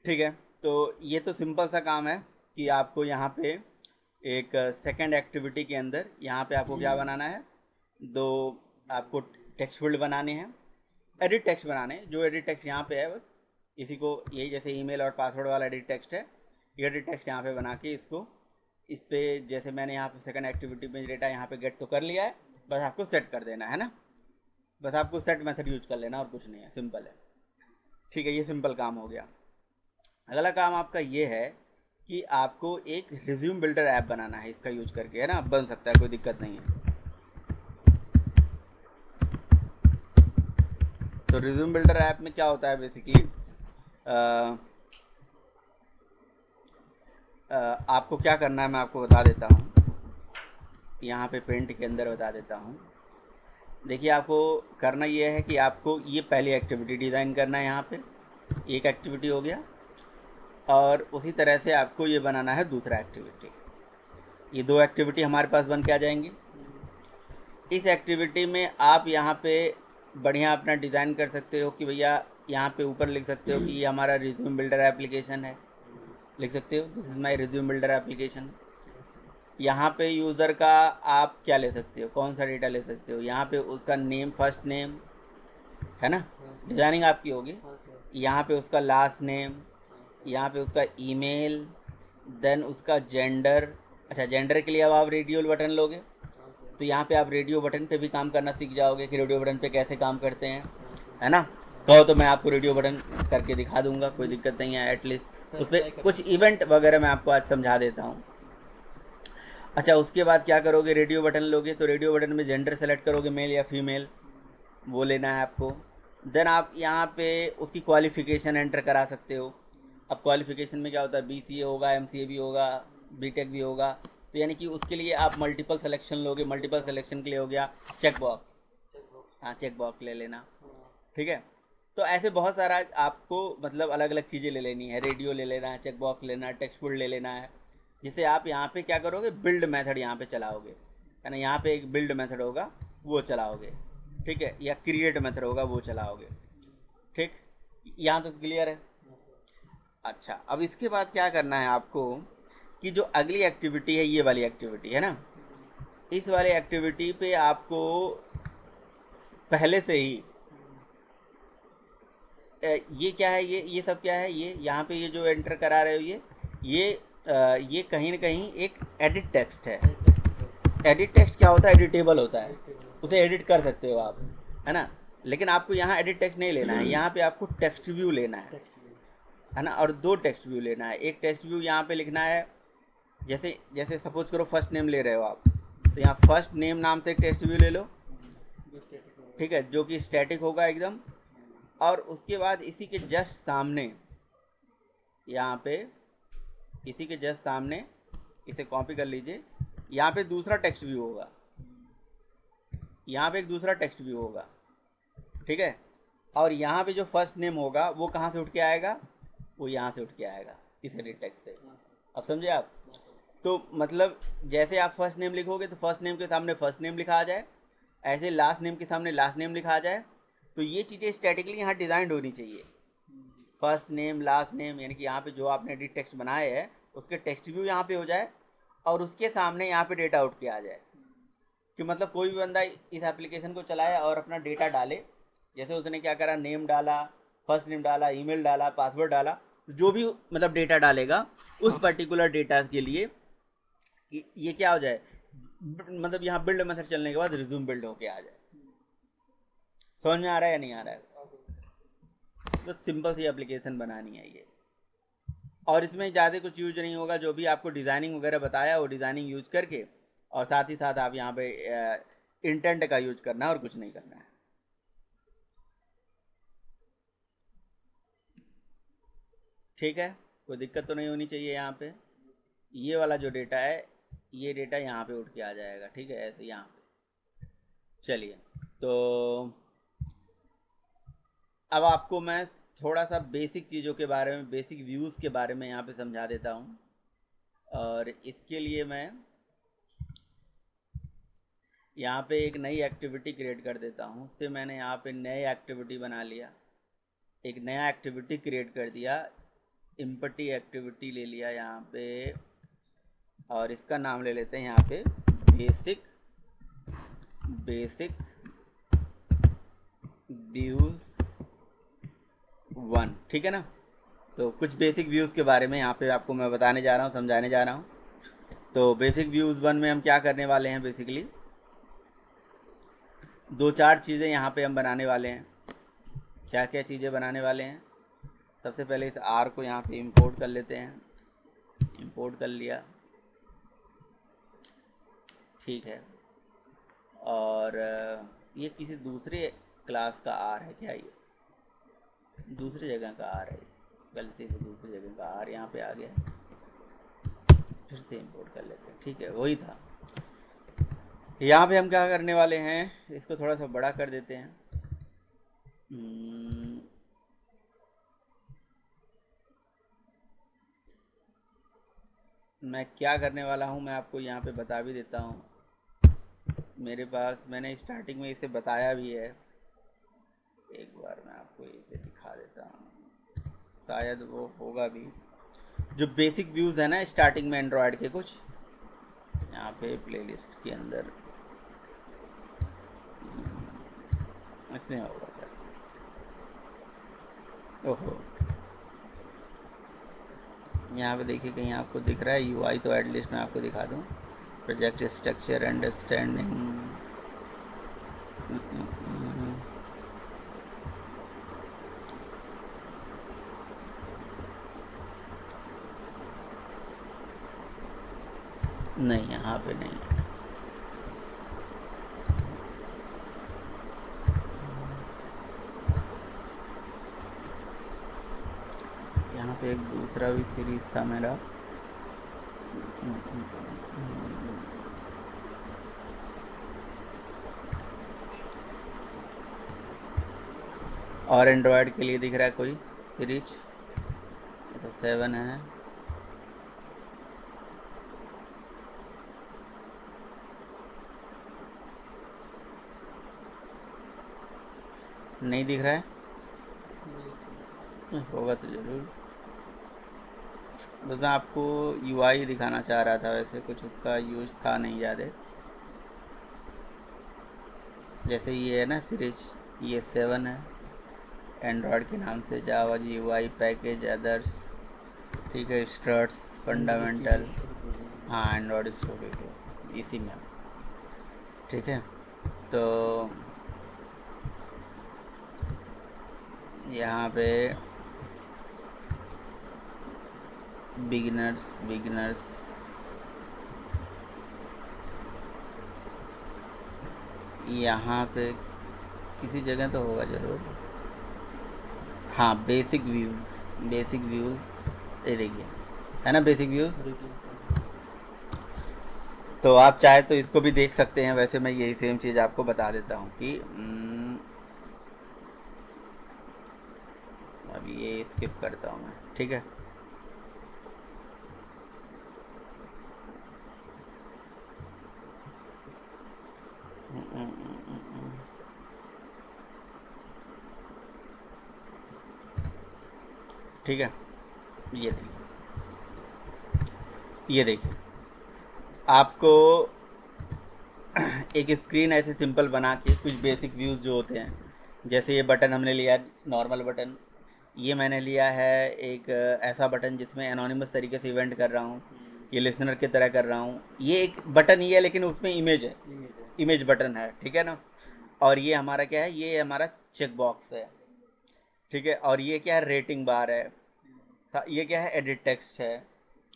ठीक है, तो ये तो सिंपल सा काम है कि आपको यहाँ पे एक सेकंड एक्टिविटी के अंदर यहाँ पे आपको क्या बनाना है, दो आपको टेक्स्ट फील्ड बनाने हैं, एडिट टेक्स्ट बनाने हैं। जो एडिट टेक्स्ट यहाँ पे है बस इसी को, यही जैसे ईमेल और पासवर्ड वाला एडिट टेक्स्ट है, ये एडिट टेक्स्ट यहाँ पे बना के इसको इस पे, जैसे मैंने यहाँ पे सेकंड एक्टिविटी में डेटा यहाँ पे गेट तो कर लिया है, बस आपको सेट कर देना है ना। बस आपको सेट मेथड यूज कर लेना और कुछ नहीं है, सिंपल है। ठीक है, ये सिंपल काम हो गया। अगला काम आपका ये है कि आपको एक रिज्यूम बिल्डर ऐप बनाना है इसका यूज करके, है ना। बन सकता है, कोई दिक्कत नहीं है। तो रिज्यूम बिल्डर ऐप में क्या होता है बेसिकली, आपको क्या करना है मैं आपको बता देता हूँ। यहाँ पे पेंट के अंदर बता देता हूँ। देखिए, आपको करना ये है कि आपको ये पहली एक्टिविटी डिज़ाइन करना है। यहाँ पे एक एक्टिविटी हो गया, और उसी तरह से आपको ये बनाना है दूसरा एक्टिविटी। ये दो एक्टिविटी हमारे पास बन के आ जाएंगी। इस एक्टिविटी में आप यहाँ पे बढ़िया अपना डिज़ाइन कर सकते हो कि भैया यहाँ पे ऊपर लिख सकते हो कि ये हमारा रिज्यूम बिल्डर एप्लीकेशन है, लिख सकते हो this is my resume builder application. यहाँ पे यूज़र का आप क्या ले सकते हो, कौन सा डेटा ले सकते हो, यहाँ पे उसका नेम, फर्स्ट नेम, है ना, डिज़ाइनिंग आपकी होगी। यहाँ पे उसका लास्ट नेम, यहाँ पे उसका ईमेल, देन उसका जेंडर। अच्छा, जेंडर के लिए अब आप रेडियो बटन लोगे, तो यहाँ पे आप रेडियो बटन पे भी काम करना सीख जाओगे कि रेडियो बटन पे कैसे काम करते हैं, है ना। कहो तो मैं आपको रेडियो बटन करके दिखा दूंगा, कोई दिक्कत नहीं है। एटलीस्ट उस पर कुछ इवेंट वगैरह मैं आपको आज समझा देता हूँ। अच्छा, उसके बाद क्या करोगे, रेडियो बटन लोगे तो रेडियो बटन में जेंडर सेलेक्ट करोगे, मेल या फीमेल, वो लेना है आपको। देन आप यहाँ पे उसकी क्वालिफिकेशन एंटर करा सकते हो। अब क्वालिफिकेशन में क्या होता है, BCA होगा, MCA भी होगा, BTech भी होगा। तो यानी कि उसके लिए आप मल्टीपल सिलेक्शन लोगे। मल्टीपल सिलेक्शन के लिए हो गया चेक बॉक्स, हाँ चेक बॉक्स ले लेना। ठीक है, तो ऐसे बहुत सारा आपको मतलब अलग अलग चीज़ें ले लेनी है। रेडियो ले लेना है, चेक बॉक्स लेना है, टेक्स्ट फील्ड ले लेना है, जिसे आप यहाँ पे क्या करोगे, बिल्ड मेथड यहाँ पे चलाओगे, है ना। यहाँ पे एक बिल्ड मेथड होगा वो चलाओगे, ठीक है, या क्रिएट मेथड होगा वो चलाओगे। ठीक, यहाँ तो क्लियर है। अच्छा, अब इसके बाद क्या करना है आपको कि जो अगली एक्टिविटी है, ये वाली एक्टिविटी है ना, इस वाली एक्टिविटी पे आपको पहले से ही ये क्या है, ये सब क्या है, ये यहाँ पे ये जो एंटर करा रहे हो, ये कहीं ना कहीं एक एडिट टेक्स्ट है। एडिट टेक्स्ट क्या होता है, एडिटेबल होता है, उसे एडिट कर सकते हो आप, है ना। लेकिन आपको यहाँ एडिट टेक्स्ट नहीं लेना है, यहाँ पे आपको टेक्स्ट व्यू लेना है ना। और दो टेक्स्ट व्यू लेना है। एक टेक्स्ट व्यू यहाँ पे लिखना है, जैसे जैसे सपोज करो फर्स्ट नेम ले रहे हो आप, तो यहाँ फर्स्ट नेम नाम से एक टेक्स्ट व्यू ले लो, ठीक है, जो कि स्टैटिक होगा एकदम। और उसके बाद इसी के जस्ट सामने, यहाँ पे इसी के जस्ट सामने, इसे कॉपी कर लीजिए, यहाँ पे दूसरा टेक्स्ट व्यू होगा, यहाँ पे एक दूसरा टेक्स्ट व्यू होगा, ठीक है। और यहाँ पे जो फर्स्ट नेम होगा वो कहाँ से उठ के आएगा, वो यहाँ से उठ के आएगा, इस एडिट टेक्स्ट से। अब समझे आप। तो मतलब जैसे आप फर्स्ट नेम लिखोगे तो फर्स्ट नेम के सामने फर्स्ट नेम लिखा आ जाए, ऐसे लास्ट नेम के सामने लास्ट नेम लिखा आ जाए। तो ये चीज़ें स्टैटिकली यहाँ डिज़ाइंड होनी चाहिए, फर्स्ट नेम लास्ट नेम, यानी कि यहाँ पे जो आपने एडिट टेक्स्ट बनाए है उसके टेक्स्ट व्यू यहाँ पे हो जाए, और उसके सामने यहाँ पे डेटा उठ के आ जाए। कि मतलब कोई भी बंदा इस एप्लीकेशन को चलाए और अपना डेटा डाले, जैसे उसने क्या करा, नेम डाला, फर्स्ट नेम डाला, ईमेल डाला, पासवर्ड डाला, जो भी मतलब डेटा डालेगा उस पर्टिकुलर डेटा के लिए ये क्या हो जाए, मतलब यहाँ बिल्ड मेथड चलने के बाद रिज्यूम बिल्ड होके आ जाए। समझ में आ रहा है या नहीं आ रहा है। तो सिंपल सी एप्लीकेशन बनानी है ये, और इसमें ज़्यादा कुछ यूज नहीं होगा। जो भी आपको डिज़ाइनिंग वगैरह बताया वो डिज़ाइनिंग यूज करके, और साथ ही साथ आप यहाँ पे इंटेंट का यूज करना है, और कुछ नहीं करना है। ठीक है, कोई दिक्कत तो नहीं होनी चाहिए। यहाँ पे ये वाला जो डेटा है, ये डेटा यहाँ पे उठ के आ जाएगा, ठीक है, ऐसे यहाँ पे। चलिए, तो अब आपको मैं थोड़ा सा बेसिक चीज़ों के बारे में, बेसिक व्यूज़ के बारे में यहाँ पे समझा देता हूँ। और इसके लिए मैं यहाँ पे एक नई एक्टिविटी क्रिएट कर देता हूँ। उससे मैंने यहाँ पे नई एक्टिविटी बना लिया, एक नया एक्टिविटी क्रिएट कर दिया, एम्पटी एक्टिविटी ले लिया यहाँ पे, और इसका नाम ले लेते हैं यहाँ पे बेसिक व्यूज 1। ठीक है ना। तो कुछ बेसिक व्यूज़ के बारे में यहाँ पे आपको मैं बताने जा रहा हूँ, समझाने जा रहा हूँ। तो बेसिक व्यूज़ 1 में हम क्या करने वाले हैं, बेसिकली 2-4 चीज़ें यहाँ पे हम बनाने वाले हैं। क्या क्या चीज़ें बनाने वाले हैं, सबसे पहले इस आर को यहाँ पे इंपोर्ट कर लेते हैं। इंपोर्ट कर लिया, ठीक है। और ये किसी दूसरे क्लास का आर है क्या, ये दूसरी जगह का आर है, गलती से दूसरी जगह का आर यहाँ पे आ गया, फिर से इंपोर्ट कर लेते हैं। ठीक है, वही था। यहाँ पे हम क्या करने वाले हैं, इसको थोड़ा सा बड़ा कर देते हैं। मैं क्या करने वाला हूँ मैं आपको यहाँ पे बता भी देता हूँ। मेरे पास, मैंने स्टार्टिंग में इसे बताया भी है, एक बार मैं आपको इसे दिखा देता हूँ, शायद वो होगा भी। जो बेसिक व्यूज़ है ना स्टार्टिंग में एंड्रॉयड के, कुछ यहाँ पे प्लेलिस्ट के अंदर इसमें होगा क्या, ओहो, यहाँ पे देखिए कहीं आपको दिख रहा है यूआई, तो एटलीस्ट मैं आपको दिखा दूँ। प्रोजेक्ट स्ट्रक्चर अंडरस्टैंडिंग, नहीं यहाँ पे नहीं, यहाँ पे एक दूसरा भी सीरीज था मेरा, और एंड्रॉयड के लिए दिख रहा है कोई सीरीज, तो 7 है। नहीं दिख रहा है, होगा तो ज़रूर। बस मैं आपको यूआई दिखाना चाह रहा था, वैसे कुछ उसका यूज था नहीं ज़्यादा। जैसे ये है ना सीरीज, ये 7 है, एंड्रॉयड के नाम से, जावा GUI पैकेज अदर्स, ठीक है, स्ट्रट्स फंडामेंटल, हाँ एंड्रॉयड स्टूडियो इसी में, ठीक है। तो यहाँ पे बिगिनर्स यहाँ पे किसी जगह तो होगा ज़रूर, हाँ बेसिक व्यूज़ ये देखिए, है ना बेसिक व्यूज़। तो आप चाहे तो इसको भी देख सकते हैं। वैसे मैं यही सेम चीज़ आपको बता देता हूँ कि अब ये स्किप करता हूँ मैं, ठीक है। ठीक है, ये देखिए आपको एक स्क्रीन ऐसे सिंपल बना के कुछ बेसिक व्यूज़ जो होते हैं, जैसे ये बटन हमने लिया नॉर्मल बटन, ये मैंने लिया है एक ऐसा बटन जिसमें एनोनिमस तरीके से इवेंट कर रहा हूँ, ये लिसनर की तरह कर रहा हूँ। ये एक बटन ही है लेकिन उसमें इमेज है, इमेज बटन है, ठीक है ना। और ये हमारा क्या है, ये हमारा चेक बॉक्स है, ठीक है। और ये क्या है, रेटिंग बार है, ये क्या है, एडिट टेक्स्ट है,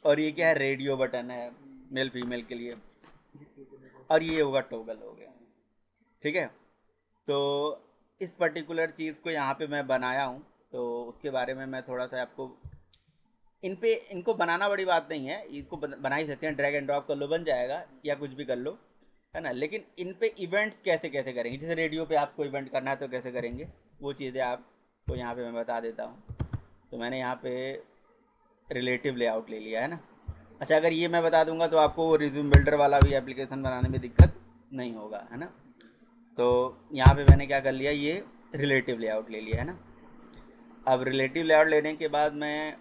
और ये क्या है, रेडियो बटन है मेल फीमेल के लिए, और ये होगा टॉगल हो गया, ठीक है। तो इस पर्टिकुलर चीज़ को यहाँ पे मैं बनाया हूँ, तो उसके बारे में मैं थोड़ा सा आपको, इनको बनाना बड़ी बात नहीं है, इसको बना ही सकते हैं, ड्रैग एंड ड्रॉप कर लो बन जाएगा, या कुछ भी कर लो, है ना। लेकिन इन पे इवेंट्स कैसे कैसे करेंगे, जैसे रेडियो पे आपको इवेंट करना है तो कैसे करेंगे, वो चीज़ें आपको यहाँ पे मैं बता देता हूँ। तो मैंने यहाँ पे रिलेटिव लेआउट ले लिया है ना। अच्छा, अगर ये मैं बता दूंगा तो आपको वो रिज्यूम बिल्डर वाला भी एप्लीकेशन बनाने में दिक्कत नहीं होगा, है ना। तो यहाँ पे मैंने क्या कर लिया, ये रिलेटिव लेआउट ले लिया है ना। अब रिलेटिव लेआउट लेने के बाद मैं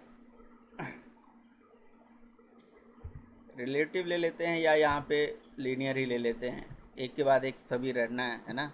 रिलेटिव ले लेते हैं या यहाँ पे लीनियर ही ले लेते हैं, एक के बाद एक सभी रहना है ना।